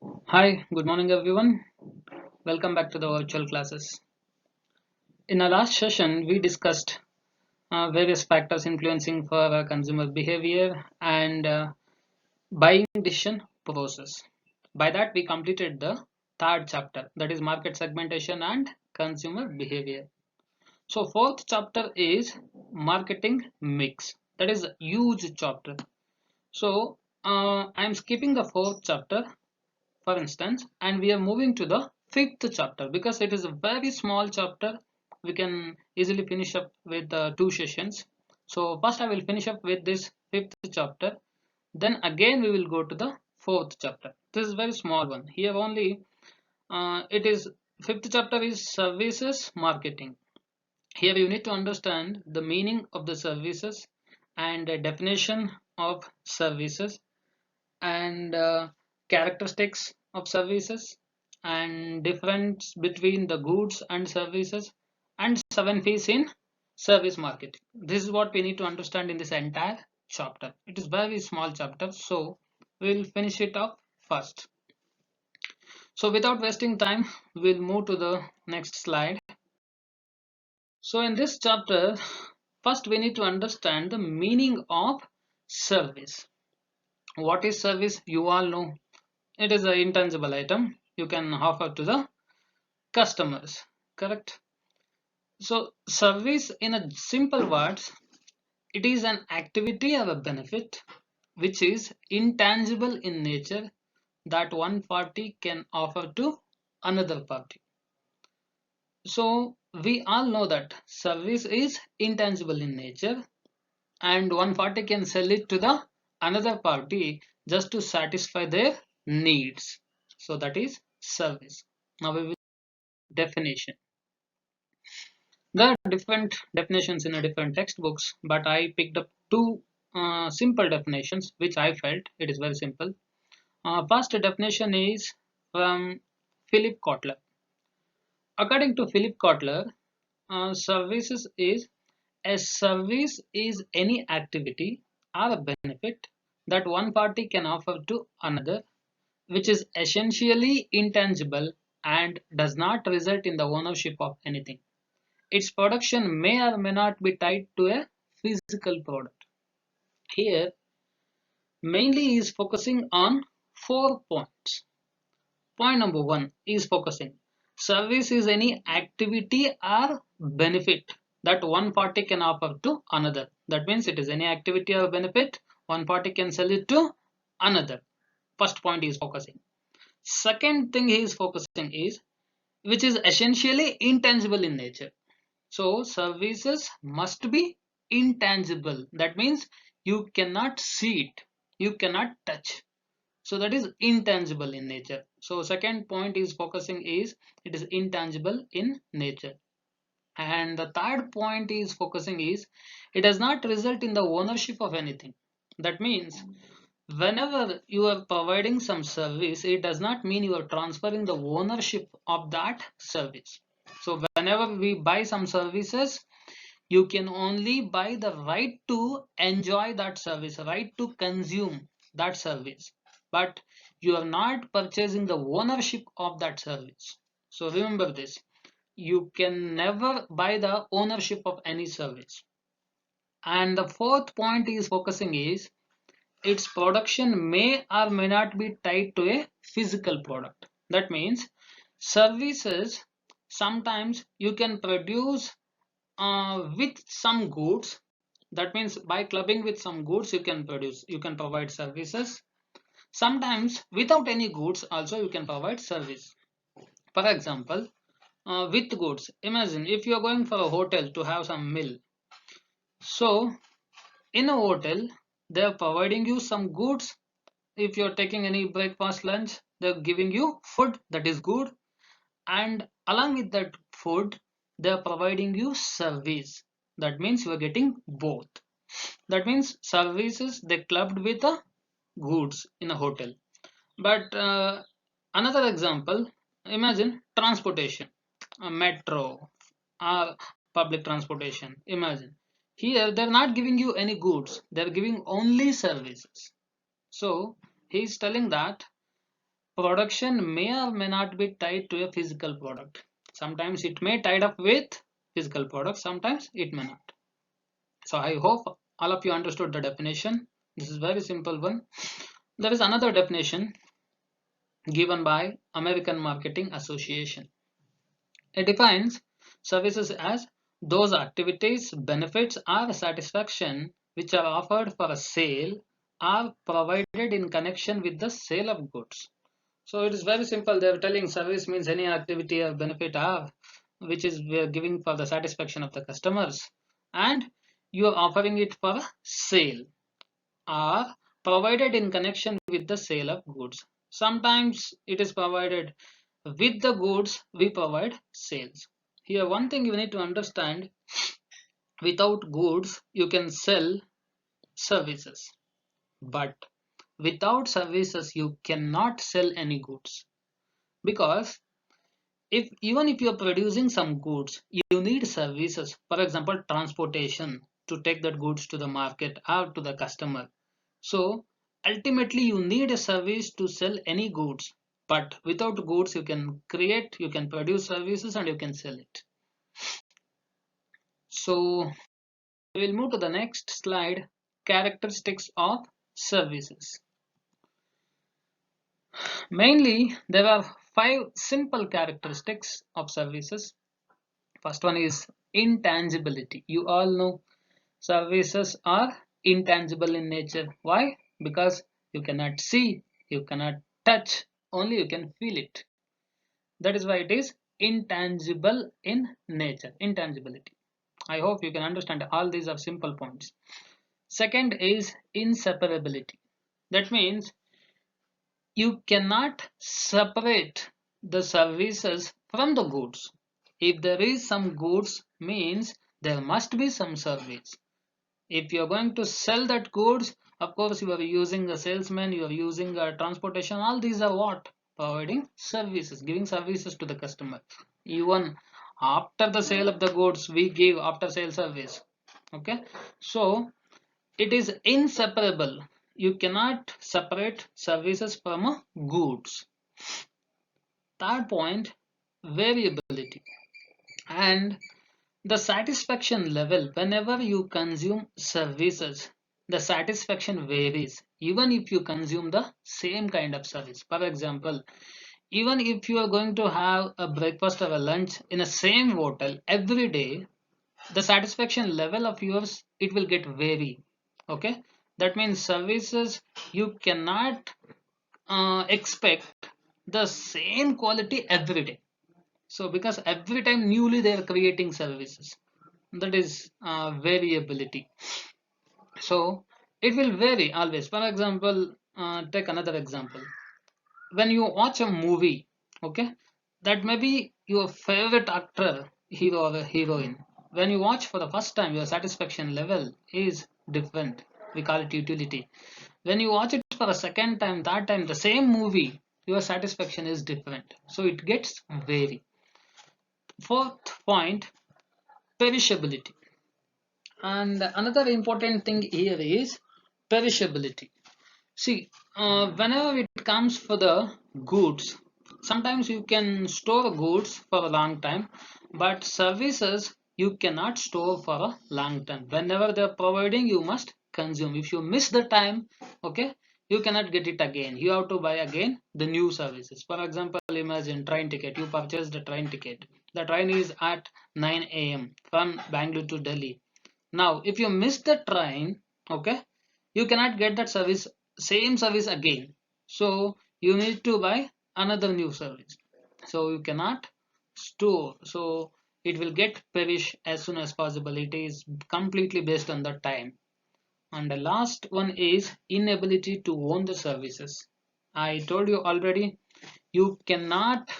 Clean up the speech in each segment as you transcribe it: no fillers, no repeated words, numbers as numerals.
Hi, good morning everyone. Welcome back to the virtual classes. In our last session, we discussed various factors influencing for consumer behavior and buying decision process. By that, we completed the third chapter, that is market segmentation and consumer behavior. So, fourth chapter is marketing mix. That is a huge chapter. So, I'm skipping the fourth chapter for instance, and we are moving to the fifth chapter because it is a very small chapter. We can easily finish up with two sessions. So first I will finish up with this fifth chapter, then again we will go to the fourth chapter. This is very small one. Here only it is fifth chapter is services marketing. Here you need to understand the meaning of the services and the definition of services and characteristics of services and difference between the goods and services and 7 P's in service marketing. This is what we need to understand in this entire chapter. It is very small chapter, so we'll finish it up first. So without wasting time, we'll move to the next slide. So in this chapter, first we need to understand the meaning of service. What is service? You all know it is an intangible item you can offer to the customers, correct? So service in a simple words, it is an activity or a benefit which is intangible in nature that one party can offer to another party. So we all know that service is intangible in nature and one party can sell it to the another party just to satisfy their needs. So that is service. Now we will definition. There are different definitions in a different textbooks, but I picked up two simple definitions which I felt it is very simple. First definition is from Philip Kotler. According to Philip Kotler, services is a service is any activity or a benefit that one party can offer to another, which is essentially intangible and does not result in the ownership of anything. Its production may or may not be tied to a physical product. Here, mainly is focusing on 4 points. Point number one is focusing. Service is any activity or benefit that one party can offer to another. That means it is any activity or benefit one party can sell it to another. First point is focusing. Second thing he is focusing is which is essentially intangible in nature. So services must be intangible. That means you cannot see it, you cannot touch. So that is intangible in nature. So second point is focusing is it is intangible in nature. And the third point is focusing is it does not result in the ownership of anything. That means whenever you are providing some service, it does not mean you are transferring the ownership of that service. So whenever we buy some services, you can only buy the right to enjoy that service, right to consume that service, but you are not purchasing the ownership of that service. So remember this, you can never buy the ownership of any service. And the fourth point is focusing is its production may or may not be tied to a physical product. That means services sometimes you can produce with some goods. That means by clubbing with some goods you can provide services. Sometimes without any goods also you can provide service. For example, with goods, imagine if you are going for a hotel to have some meal. So in a hotel they are providing you some goods. If you're taking any breakfast lunch, they're giving you food that is good, and along with that food they're providing you service. That means you are getting both. That means services they clubbed with the goods in a hotel. But another example, imagine transportation, a metro or public transportation. Imagine here they're not giving you any goods, they're giving only services. So he's telling that production may or may not be tied to a physical product. Sometimes it may tied up with physical product, sometimes it may not. So I hope all of you understood the definition. This is very simple one. There is another definition given by American Marketing Association. It defines services as those activities, benefits, or satisfaction which are offered for a sale or provided in connection with the sale of goods. So it is very simple. They are telling service means any activity or benefit or which is we are giving for the satisfaction of the customers, and you are offering it for a sale or provided in connection with the sale of goods. Sometimes it is provided with the goods we provide sales. Here one thing you need to understand, without goods you can sell services, but without services you cannot sell any goods, because if even if you're producing some goods you need services, for example transportation to take that goods to the market or to the customer. So ultimately you need a service to sell any goods, but without goods you can create, you can produce services and you can sell it. So we'll move to the next slide, characteristics of services. Mainly there are 5 simple characteristics of services. First one is intangibility. You all know services are intangible in nature. Why? Because you cannot see, you cannot touch, only you can feel it. That is why it is intangible in nature. Intangibility. I hope you can understand all these are simple points. Second is inseparability. That means you cannot separate the services from the goods. If there is some goods means there must be some service. If you are going to sell that goods, of course you are using a salesman, you are using a transportation, all these are what? Providing services, giving services to the customer. Even after the sale of the goods we give after sale service. Okay, so it is inseparable. You cannot separate services from goods. Third point, variability. And the satisfaction level, whenever you consume services, the satisfaction varies even if you consume the same kind of service. For example, even if you are going to have a breakfast or a lunch in the same hotel every day, the satisfaction level of yours, it will get vary. Okay, that means services you cannot expect the same quality every day. So because every time newly they are creating services, that is variability. So it will vary always. For example, take another example. When you watch a movie, okay, that may be your favorite actor, hero or heroine. When you watch for the first time, your satisfaction level is different. We call it utility. When you watch it for a second time, third time, the same movie, your satisfaction is different. So it gets vary. Fourth point, perishability. And another important thing here is perishability. See, whenever it comes for the goods, sometimes you can store goods for a long time, but services you cannot store for a long time. Whenever they are providing, you must consume. If you miss the time, okay, you cannot get it again. You have to buy again the new services. For example, imagine train ticket. You purchased the train ticket. The train is at 9 a.m. from Bangalore to Delhi. Now, if you miss the train, okay, you cannot get that service, same service again. So you need to buy another new service. So you cannot store. So it will get perish as soon as possible. It is completely based on the time. And the last one is inability to own the services. I told you already, you cannot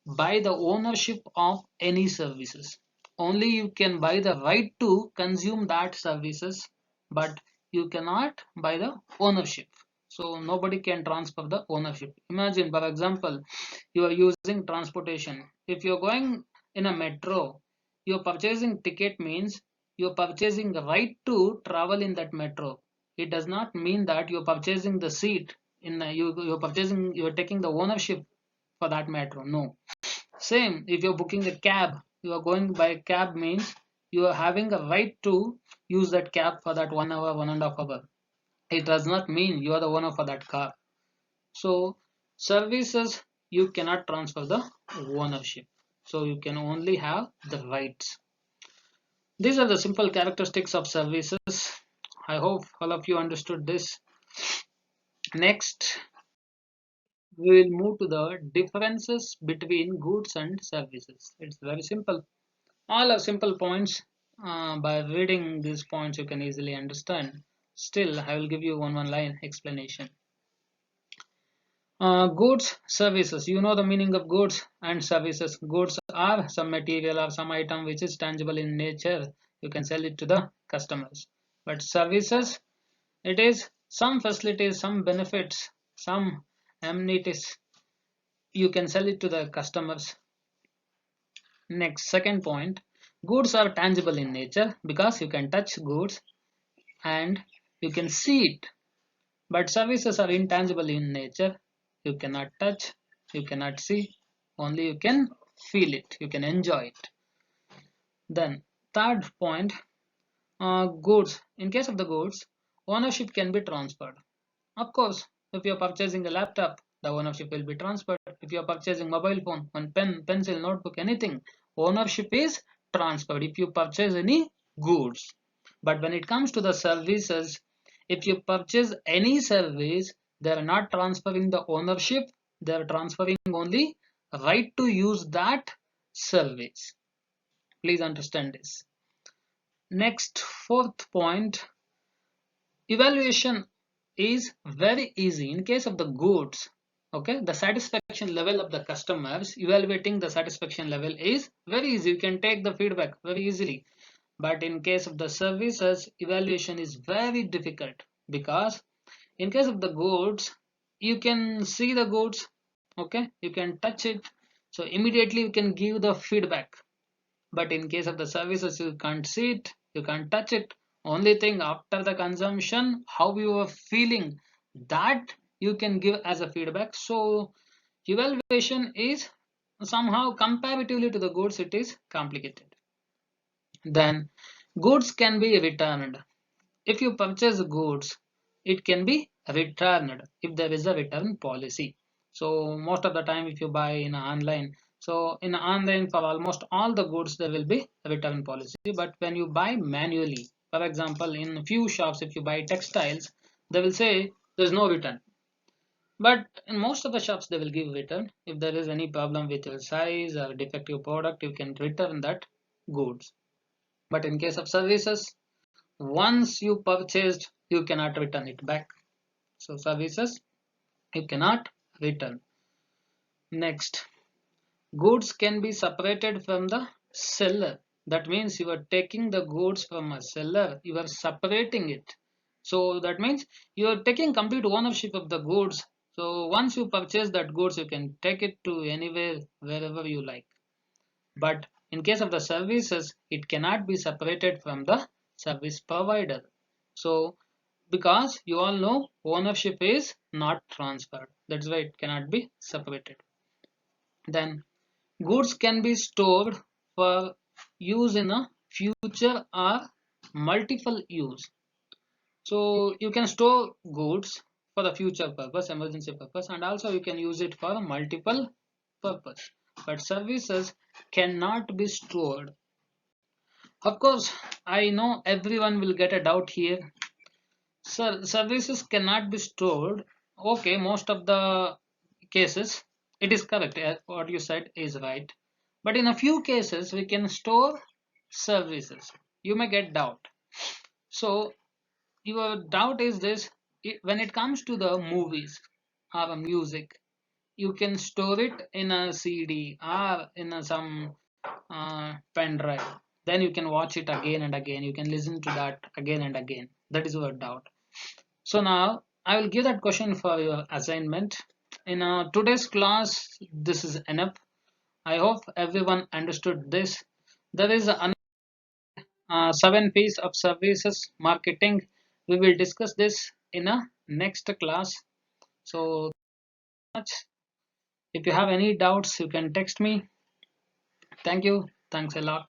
buy the ownership of any services. Only you can buy the right to consume that services, but you cannot buy the ownership. So nobody can transfer the ownership. Imagine, for example, you are using transportation. If you're going in a metro, you're purchasing ticket means you're purchasing the right to travel in that metro. It does not mean that you're purchasing the seat you're purchasing, you're taking the ownership for that matter. No. Same, if you're booking a cab, you are going by cab means you are having a right to use that cab for that 1 hour, 1.5 hour. It does not mean you are the owner for that car. So services, you cannot transfer the ownership. So you can only have the rights. These are the simple characteristics of services. I hope all of you understood this. Next, we will move to the differences between goods and services. It's very simple. All are simple points. By reading these points, you can easily understand. Still, I will give you one line explanation. Goods, services. You know the meaning of goods and services. Goods are some material or some item which is tangible in nature. You can sell it to the customers. But services, it is some facilities, some benefits, some amenities. You can sell it to the customers. Next, second point. Goods are tangible in nature because you can touch goods and you can see it. But services are intangible in nature. You cannot touch, you cannot see, only you can feel it, you can enjoy it. Then, third point, goods. In case of the goods, ownership can be transferred. Of course, if you are purchasing a laptop, the ownership will be transferred. If you are purchasing mobile phone, one pen, pencil, notebook, anything, ownership is transferred if you purchase any goods. But when it comes to the services, if you purchase any service, they are not transferring the ownership, they are transferring only right to use that service. Please understand this. Next, fourth point, evaluation is very easy in case of the goods. Okay, the satisfaction level of the customers, evaluating the satisfaction level is very easy. You can take the feedback very easily. But in case of the services, evaluation is very difficult because in case of the goods, you can see the goods, okay, you can touch it, so immediately you can give the feedback. But in case of the services, you can't see it, you can't touch it. Only thing after the consumption, how you are feeling, that you can give as a feedback. So evaluation is somehow comparatively to the goods, it is complicated. Then goods can be returned. If you purchase goods, it can be returned if there is a return policy. So most of the time if you buy in online, so in online for almost all the goods there will be a return policy. But when you buy manually, for example in few shops, if you buy textiles, they will say there is no return. But in most of the shops they will give return. If there is any problem with your size or defective product, you can return that goods. But in case of services, once you purchased, you cannot return it back. So services, you cannot return. Next, goods can be separated from the seller. That means you are taking the goods from a seller, you are separating it. So that means you are taking complete ownership of the goods. So once you purchase that goods, you can take it to anywhere, wherever you like. But in case of the services, it cannot be separated from the service provider. So because you all know ownership is not transferred, that's why it cannot be separated. Then goods can be stored for use in a future or multiple use. So you can store goods for the future purpose, emergency purpose, and also you can use it for multiple purpose. But services cannot be stored. Of course, I know everyone will get a doubt here. Sir, services cannot be stored. Okay, most of the cases it is correct. What you said is right. But in a few cases, we can store services. You may get doubt. So your doubt is this: when it comes to the movies or music, you can store it in a CD or in some pen drive. Then you can watch it again and again. You can listen to that again and again. That is your doubt. So now I will give that question for your assignment. In today's class, this is enough. I hope everyone understood this. There is another 7 P's of services marketing. We will discuss this in a next class. So much. If you have any doubts, you can text me. Thank you. Thanks a lot.